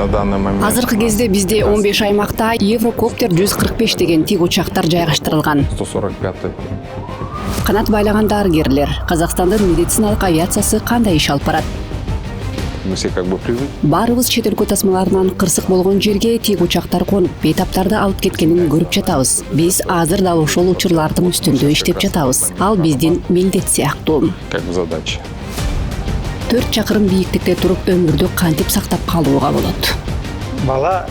на данный момент. Азыркы кезде бизде 15 аймакта Еврокоптер 145 деген тик учактар жайгаштырылган. 145. Канат байлаган дарыгерлер, Казакстандын медициналык авиациясы кандай иш алып барат? Мы все как бы привыкли. Баарыбыз чет өлкө тасмаларынан кырсык болгон жерге тик учактар конуп, бейтаптарды алып кеткенин көрүп жатабыз. Биз азыр дал ошол учурлардын үстүндө иштеп жатабыз. Ал биздин милдет сыяктуу. Как задача. 4 чакырым бийиктикте туруп өмүрдү кантип сактап калууга болот?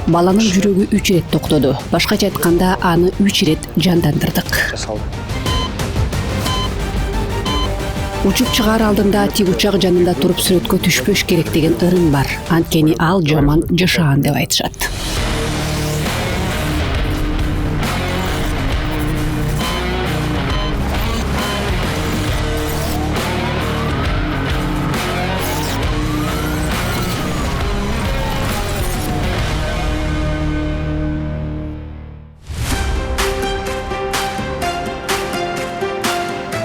Баланын жүрөгү 3 ирет токтоду. Башкача айтканда, аны 3 ирет жандандырдык. Учуп чыгаар алдында тик учак жанында туруп сүрөткө түшпөш керек деген ырым бар. Анткени ал жаман жашаган деп айтышат.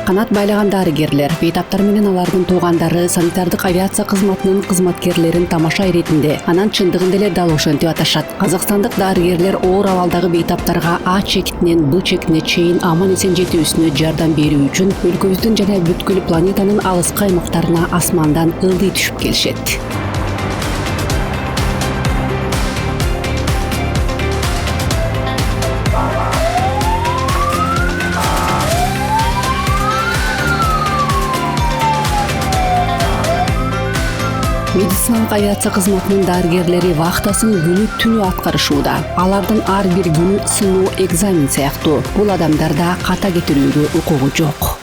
Канат байлаган дарыгерлер, бейтаптар менен алардын туугандары санитардык авиация кызматынын кызматкерлерин тамаша иретинде, анан чындыгында эле дал ошентип аташат. Казакстандык дарыгерлер оор абалдагы бейтаптарга А чекитинен Б чекитине чейин аман эсен жетүүсүнө жардам берүү үчүн өлкөбүздүн жана бүткүл планетанын алыскы аймактарына асмандан ылдый түшүп келишет. Медициналык авиация кызматынын дарыгерлери вахтасын күнү түнү аткарышууда. Алардын ар бир күнү сыноо, экзамен сыяктуу. Бул адамдарда ката кетирүүгө укугу жок.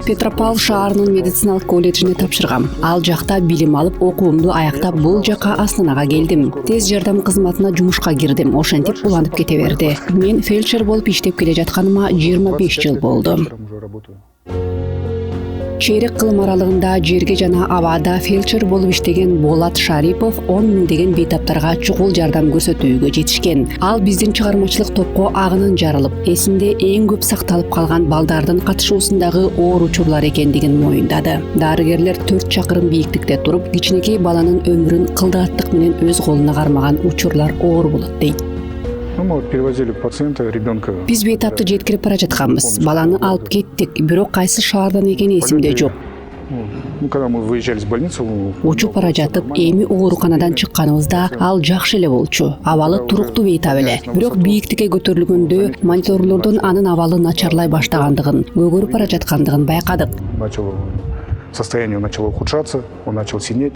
Петропавл шаарынын медициналык колледжине тапшыргам. Ал жакта билим алып, окуумду аяктап бул жака Астанага келдим. Тез жардам кызматына жумушка кирдим. Ошентип уланып кете берди. Мен фельдшер болуп иштеп келе жатканыма 25 жыл болду. Чейрек кылым аралыгында жерге жана абада фельдшер болуп иштеген Болат Шарипов 10 миңдеген бейтаптарга чукул жардам көрсөтүүгө жетишкен. Ал биздин чыгармачылык топко агынын жарылып, эсинде эң көп сакталып калган балдардын катышуусундагы оор учурлар экендигин моюндады. Дарыгерлер 4 чакырым бийиктикте туруп, кичинекей баланын өмүрүн кылдыгаттык менен өз колуна кармаган учурлар оор болот дейт. Мы перевозили пациента, ребенка. Биз бейтапты жеткирип бара жатканбыз. Баланы алып кеттик, бирок кайсы шаардан экени эсимде жок. Когда мы выезжали с больницы, учуп бара жатып, эми ооруканадан чыкканыбызда ал жакшы эле болчу. Абалы туруктуу бейтап эле. Бирок бийиктикке көтөрүлгөндө мониторлордон анын абалы начарлай баштагандыгын, көгөрүп бара жаткандыгын байкадык. Состояние начало ухудшаться, он начал синеть.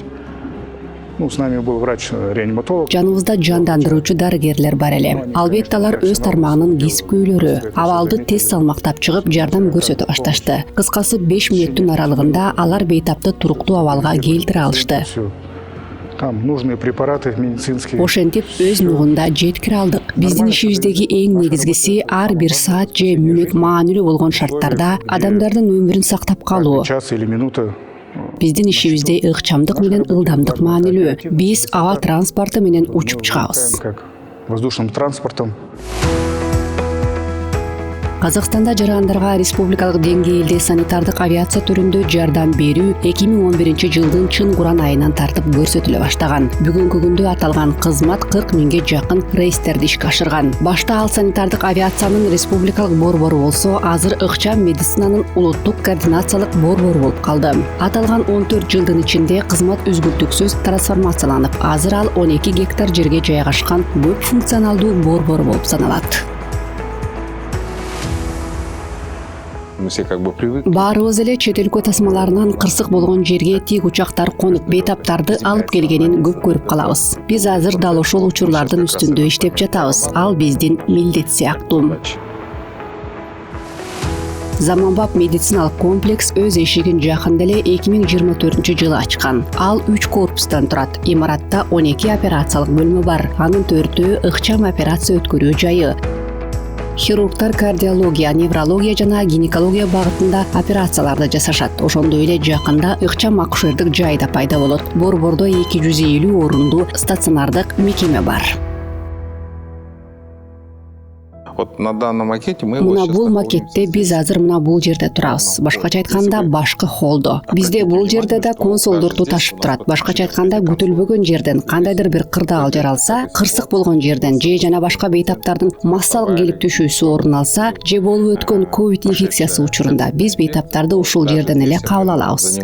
С нами был врач-реаниматолог. Жаныбызда жандандыруучу дарыгерлер бар эле. Албетте алар өз тармагынын кесипкөйлөрү. Абалды тез салмактап чыгып, жардам көрсөтө башташты. Кыскасы 5 мүнөттүн аралыгында алар бейтапты туруктуу абалга келтире алышты. Там нужные препараты медицинские. Ошентип өз нугунда жеткире алдык. Биздин ишибиздеги эң негизгиси ар бир саат же мүнөт маанилүү болгон шарттарда адамдардын өмүрүн сактап калуу. Час или минута. Биздин ишибизде ыкчамдык менен ылдамдык маанилүү. Биз аба транспорту менен учуп чыгабыз. Воздушным транспортом. Казакстанда жарандарга республикалык деңгээлде санитардык авиация түрүндө жардам берүү 2011 жылдын чын куран айынан тартып көрсөтүлө баштаган. Бүгүнкү күндө аталган кызмат 40 миңге жакын рейстерди ишке ашырган. Башта ал санитардык авиациянын республикалык борбору болсо, азыр ыкчам медицинанын улуттук координациялык борбору болуп калды. Аталган 14 жылдын ичинде кызмат үзгүлтүксүз трансформацияланып, азыр ал 12 гектар жерге жайгашкан көп функционалдуу борбор болуп саналат. Мы все как бы привыкли. Баарыбыз эле чет өлкө тасмаларынан кырсык болгон жерге тик учактар конуп, бейтаптарды алып келгенин көп көрүп калабыз. Биз азыр дал ошол учурлардын үстүндө иштеп жатабыз. Ал биздин милдет сыяктуу. Заманбап медициналык комплекс өз эшигин жакында эле 2024 жылы ачкан. Ал 3 корпустан турат. Имаратта 12 операциялык бөлмө бар. Анын 4-өө ыкчам операция өткөрүү жайы. Хирургтар кардиология, неврология жана гинекология багытында операцияларды жасашат. Ошондой эле жакында ыкчам акушердик жай да пайда болот. Борбордо 250 орунду стационардык мекеме бар. Вот на данном макете мы Мына бул макетте биз азыр мына бул жерде турабыз. Башкача айтканда башкы холдо. Бизде бул жерде да консулдор туташып турат. Башкача айтканда күтүлбөгөн жерден кандайдыр бир кырдаал жаралса, кырсык болгон жерден же жана башка бейтаптардын массалык келип түшүүсү орун алса, же болуп өткөн ковид инфекциясы учурунда биз бейтаптарды ушул жерден эле кабыл алабыз.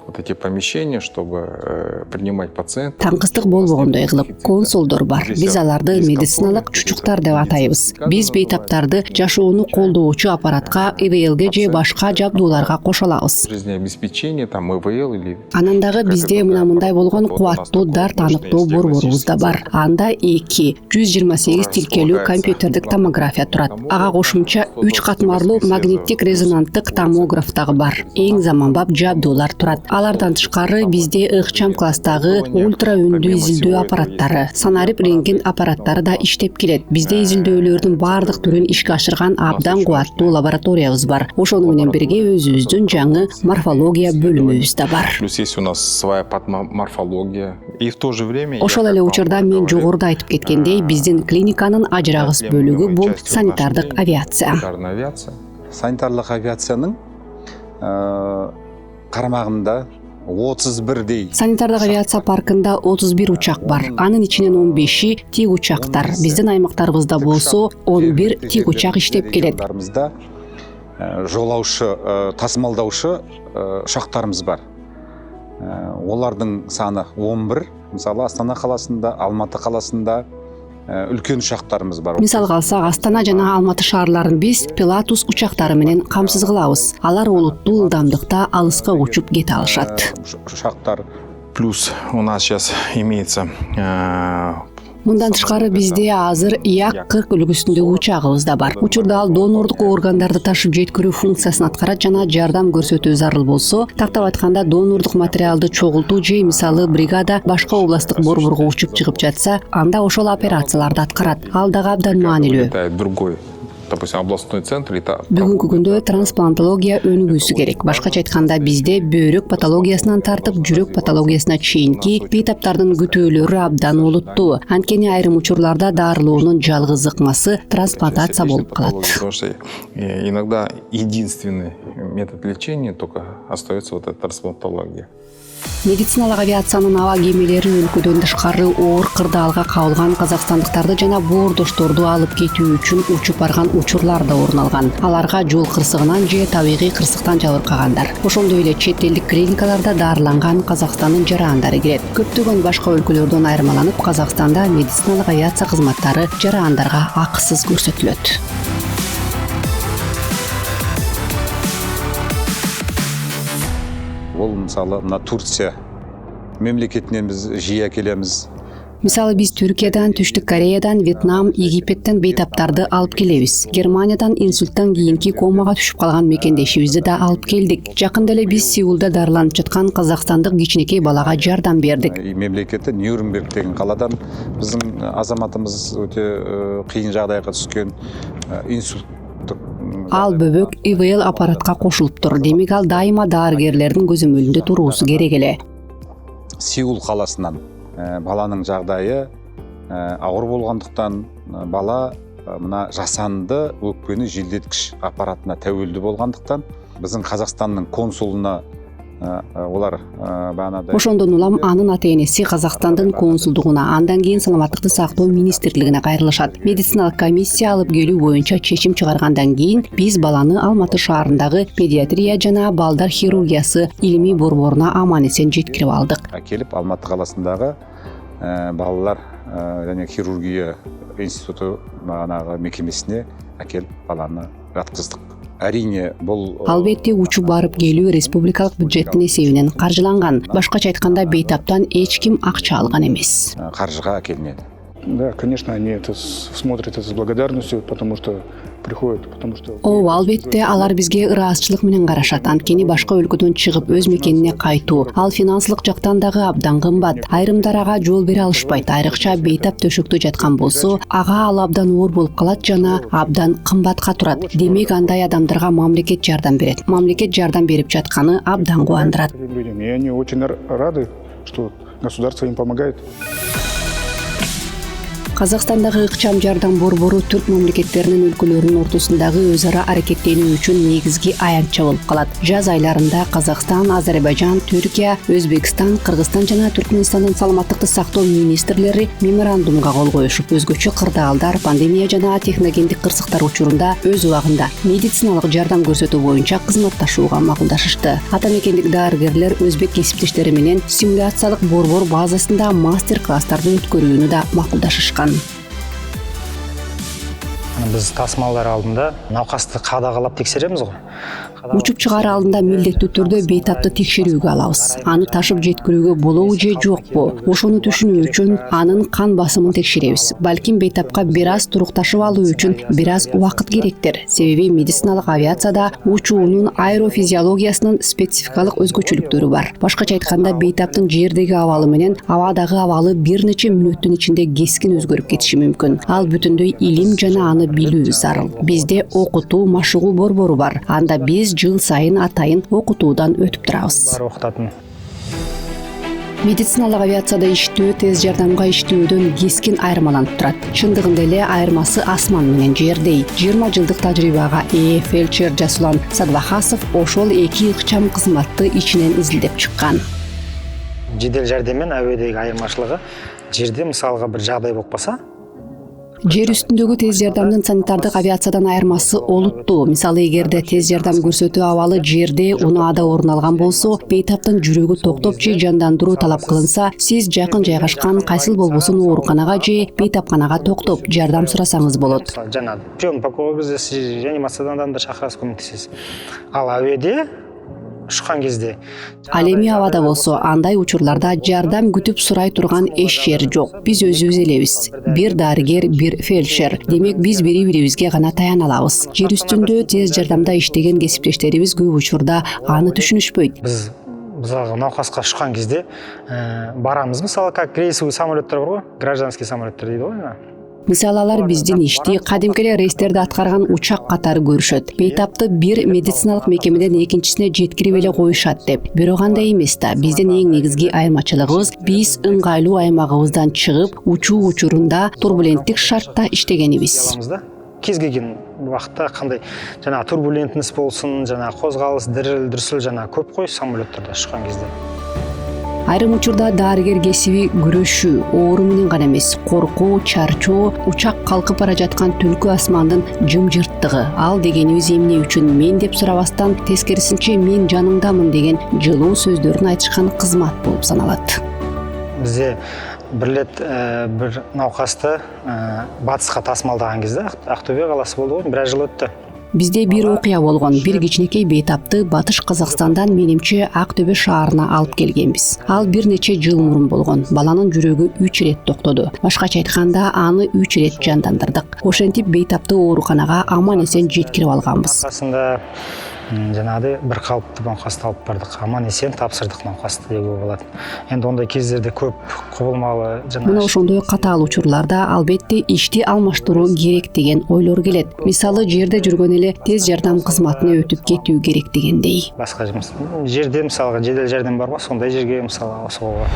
Вот эти помещения, чтобы принимать пациентов. Таңкыстык болбогондой кылып консулдор бар. Биз аларды медициналык чучуктар деп атайбыз. Биз бейтаптарды жашоону колдоочу аппаратка, ИВЛге же башка жабдууларга кошо алабыз. Жизнеобеспечение, там ИВЛ или... Анан дагы бизде мындай болгон кубаттуу дар таныктоо борборубуз да бар. Анда 128 тилкелүү компьютердик томография турат. Ага кошумча 3 катмарлуу магниттик резонанттык томограф дагы бар. Эң заманбап жабдуулар турат. Алардан тышкары бизде ыкчам класстагы ультра үндүү изилдөө аппараттары, санарип рентген аппараттары да иштеп келет. Бизде изилдөөлөрдүн баардык түрүн ишке ашырган абдан кубаттуу лабораториябыз бар. Ошону менен бирге өзүбүздүн жаңы морфология бөлүмүбүз да бар. Плюс есть у нас своя морфология. И в то же время... Ошол эле учурда мен жогоруда айтып кеткендей, биздин клиниканын ажырагыс бөлүгү бул санитардык авиация. Санитарлык авиациянын карамагында 31 Санитардык авиация паркында 31 учак бар. Анын ичинен 15и тик учактар. Биздин аймактарыбызда болсо 11 тик учак иштеп келет. Жолаушы, тасымалдаушы ұшақтарымыз бар. Олардың саны 11. Мысалы, Астана қаласында, Алматы қаласында үлкен ұшақтарымыз бар. Мисалга алсак, Астана жана Алматы шаарларын биз Пилатус учактары менен камсыз кылабыз. Алар олуттуу ылдамдыкта алыска учуп кете алышат. Ұшақтар. Плюс у нас сейчас имеется... Мындан тышкары бизде азыр Як-40 үлгүсүндөгү учагыбыз да бар. Учурда ал донордук органдарды ташып жеткирүү функциясын аткарат жана жардам көрсөтүү зарыл болсо, тактап айтканда донордук материалды чогултуу же мисалы бригада башка областтык борборго учуп чыгып жатса, анда ошол операцияларды аткарат. Ал дагы абдан маанилүү. Другой, допустим, областной центр. Бүгүнкү күндө трансплантология өнүгүүсү керек. Башкача айтканда бизде бөйрөк патологиясынан тартып жүрөк патологиясына чейинки бейтаптардын күтөөлөрү абдан олуттуу. Анткени айрым учурларда дарылоонун жалгыз ыкмасы трансплантация болуп калат. Потому что иногда единственный метод лечения только остается вот эта трансплантология. Медициналык авиациянын аба кемелери өлкөдөн тышкары оор кырдаалга кабылган казакстандыктарды жана боордошторду алып кетүү үчүн учуп барган учурлар да орун алган. Аларга жол кырсыгынан же табигый кырсыктан жабыркагандар. Ошондой эле чет элдик клиникаларда дарыланган Казакстандын жарандары кирет. Көптөгөн башка өлкөлөрдөн айырмаланып, Казакстанда медициналык авиация кызматтары жарандарга акысыз көрсөтүлөт. Ол мысалы мына Турция мемлекетінен біз жиі келеміз. Мисалы биз Түркиядан, Түштүк Кореядан, Вьетнам, Египеттен бейтаптарды алып келебиз. Германиядан инсульттан кийинки комага түшүп калган мекендешибизди да алып келдик. Жакында эле биз Сеулда дарыланып жаткан казакстандык кичинекей балага жардам бердик. Мемлекети Нюрнберг деген каладан биздин азаматымыз өтө кыйын жагдайга түшкөн инсульт. Ал бөбөк ИВЛ аппаратка кошулуп тур. Демек ал дайыма дарыгерлердин көзөмөлүндө туруусу керек эле. Сеул каласынан баланын жагдайы ауыр болгондуктан бала мына жасанды өкпөнү желдеткич аппаратына тәуелдүү болгондуктан биздин Казакстандын консулуна олар баанада ошондон улам анын ата-энеси Казакстандын консулдугуна, андан кийин саламаттыкты сактоо министрлигине кайрылышат. Медициналык комиссия алып келүү боюнча чечим чыгаргандан кийин биз баланы Алматы шаарындагы педиатрия жана балдар хирургиясы илимий борборуна аман-эсен жеткирип алдык. Келип Алматы каласындагы балалар жана хирургия институту маганагы мекемесине акелип баланы жаткыздык. Әрине, бұл... Албетте учуп барып келүү республикалык бюджеттин эсебинен каржыланган. Башкача айтканда бейтаптан эч ким акча алган эмес. Каржыга келмеди. Да, конечно, они это смотрят это с благодарностью, потому что приходят, потому что... Ооба, албетте алар бизге ыраазычылык менен карашат. Анткени башка өлкөдөн чыгып өз мекенине кайтуу, ал финансылык жактан дагы абдан кымбат. Айрымдар ага жол бере алышпайт. Айрыкча бейтап төшөктө жаткан болсо, ага ал абдан оор болуп калат жана абдан кымбатка турат. Демек андай адамдарга мамлекет жардам берет. Мамлекет жардам берип жатканы абдан кубандырат. И они очень рады, что государство им помогает. Казакстандагы ыкчам жардам борбору түрк мамлекеттеринин өлкөлөрүнүн ортосундагы өз ара аракеттенүү үчүн негизги аянтча болуп калат. Жаз айларында Казакстан, Азербайжан, Түркия, Өзбекстан, Кыргызстан жана Түркмөнстандын саламаттыкты сактоо министрлери меморандумга кол коюшуп, өзгөчө кырдаалдар, пандемия жана техногендик кырсыктар учурунда өз убагында медициналык жардам көрсөтүү боюнча кызматташууга макулдашышты. Ата мекендик дарыгерлер өзбек кесиптештери менен симуляциялык борбор базасында мастер-класстарды өткөрүүнү да макулдашышкан. Біз тасымалдар алдында науқасты қадағалап тексереміз ғой. Учуп чыгаар алдында милдеттүү түрдө бейтапты текшерүүгө алабыз. Аны ташып жеткирүүгө болобу же жокпу? Ошону түшүнүү үчүн анын кан басымын текшеребиз. Балким бейтапка бир аз турукташып алуу үчүн бир аз убакыт керектир. Себеби медициналык авиацияда учуунун аэрофизиологиясынын спецификалык өзгөчөлүктөрү бар. Башкача айтканда, бейтаптын жердеги абалы менен абадагы абалы бир нече мүнөттүн ичинде кескин өзгөрүп кетиши мүмкүн. Ал бүтүндөй илим жана аны билүү зарыл. Бизде окутуу, машыгуу борбору бар. Анда биз жыл сайын атайын окутуудан өтүп турабыз. Медициналык авиацияда иштөө тез жардамга иштөөдөн кескин айырмаланып турат. Чындыгында эле айырмасы асман менен жердей. 20 жылдык тажрыйбага ээ фельдшер Жасулан Садвахасов ошол эки ыкчам кызматты ичинен изилдеп чыккан. Жедел жардам менен әуедегі айырмашылыгы, жерде мисалга бир жагдай болуп калса, Жер үстүндөгү тез жардамдын санитардык авиациядан айырмасы олуттуу. Мисалы, эгерде тез жардам көрсөтүү абалы жерде унаада орун алган болсо, бейтаптын жүрөгү токтоп же жандандыруу талап кылынса, сиз жакын жайгашкан кайсыл болбосун ооруканага же бейтапканага токтоп жардам сурасаңыз болот. Жана прием покойго кезде сиз реанимациядан да чакырасыз, көмөктөшөсүз. Ал әуеде ұшқан кезде. Ал эми абада болсо, андай учурларда жардам күтүп сурай турган эч жер жок. Биз өзүбүз элебиз. Бир дарыгер, бир фельдшер. Демек биз бири-бирибизге гана таяна алабыз. Жер үстүндө тез жардамда иштеген кесиптештерибиз көп учурда аны түшүнүшпөйт. Биз науқасқа ұшқан кезде барамыз, мисалы, как рейсовый самолеттер бар ғой, гражданский самолеттер дейді ғой. Мисалы, алар биздин ишти кадимки рейстерди аткарган учак катары көрүшөт. Бейтапты бир медициналык мекемеден экинчисине жеткирип эле коюшат деп. Бирок андай эмес да. Биздин эң негизги айырмачылыгыбыз биз ыңгайлуу аймагыбыздан чыгып, учуу учурунда турбуленттик шартта иштегенибиз. Кез келген убакытта кандай жана турбулентность болсун, жана козгалыс, дирил, дүрсүл жана көп кой самолеттерде учкан кезде. Айрым учурда дарыгер кесиби күрөшүү, оору менен гана эмес, коркуу, чарчоо, учак калкып бара жаткан түнкү асмандын жымжырттыгы. Ал дегенибиз эмне үчүн мен деп сурабастан, тескерисинче мен жаныңдамын деген жылуу сөздөрүн айтышкан кызмат болуп саналат. Бизде бир науқасты батысқа тасымалдаған кезде, Ақтөбе қаласы болды ғой, бир жыл өтті. Бизде бир окуя болгон. Бир кичинекей бейтапты Батыш Казакстандан менимче Ақтөбе шаарына алып келгенбиз. Ал бир нече жыл мурун болгон. Баланын жүрөгү 3 рет токтоду. Башкача айтканда, аны 3 рет жандандырдык. Ошентип бейтапты ооруканага аман эсен жеткирип алганбыз. Аркасында жанагы бир калыпты науқасты алып бардык. Аман эсен тапшырдык науқасты деуге болот. Энд ондай кездерде көп кубулмалы Мына ошондой катаал учурларда албетте ишти алмаштыруу керек деген ойлор келет. Мисалы, жерде жүргөн эле тез жардам кызматына өтүп кетүү керек дегендей. Башка жерде мисалга жедел жардам бар го, сондай жерге мисалы осуга.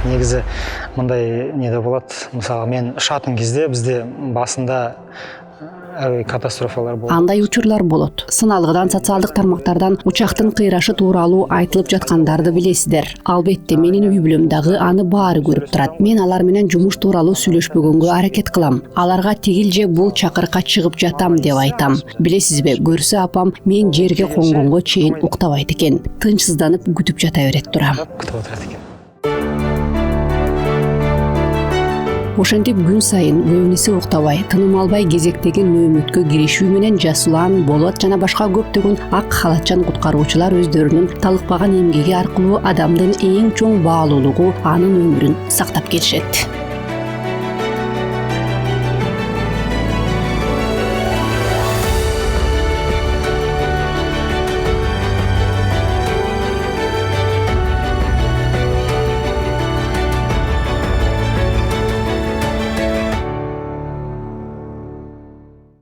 Негізі мындай неде болады. Мысалы, мен ұшатын кезде бізде басында әуе катастрофалар болады. Андай учурлар болот. Сыналгыдан, социалдык тармактардан учактын кыйрашы тууралуу айтылып жаткандарды билесиздер. Албетте менин үй бүлөмдөгү аны баары көрүп турат. Мен алар менен жумуш тууралуу сүйлөшпөгөнгө аракет кылам. Аларга тигил же бул чакырыкка чыгып жатам деп айтам. Билесизби, көрсө апам мен жерге конгонго чейин уктабайт экен. Тынчсызданып күтүп жата берет турам. Ошентип күн сайын көбүнесе уктабай, тыным албай кезектеги нөөмөткө киришүү менен Жасулан, Болот жана башка көптөгөн ак халатчан куткаруучулар өздөрүнүн талыкпаган эмгеги аркылуу адамдын эң чоң баалуулугу анын өмүрүн сактап келишет.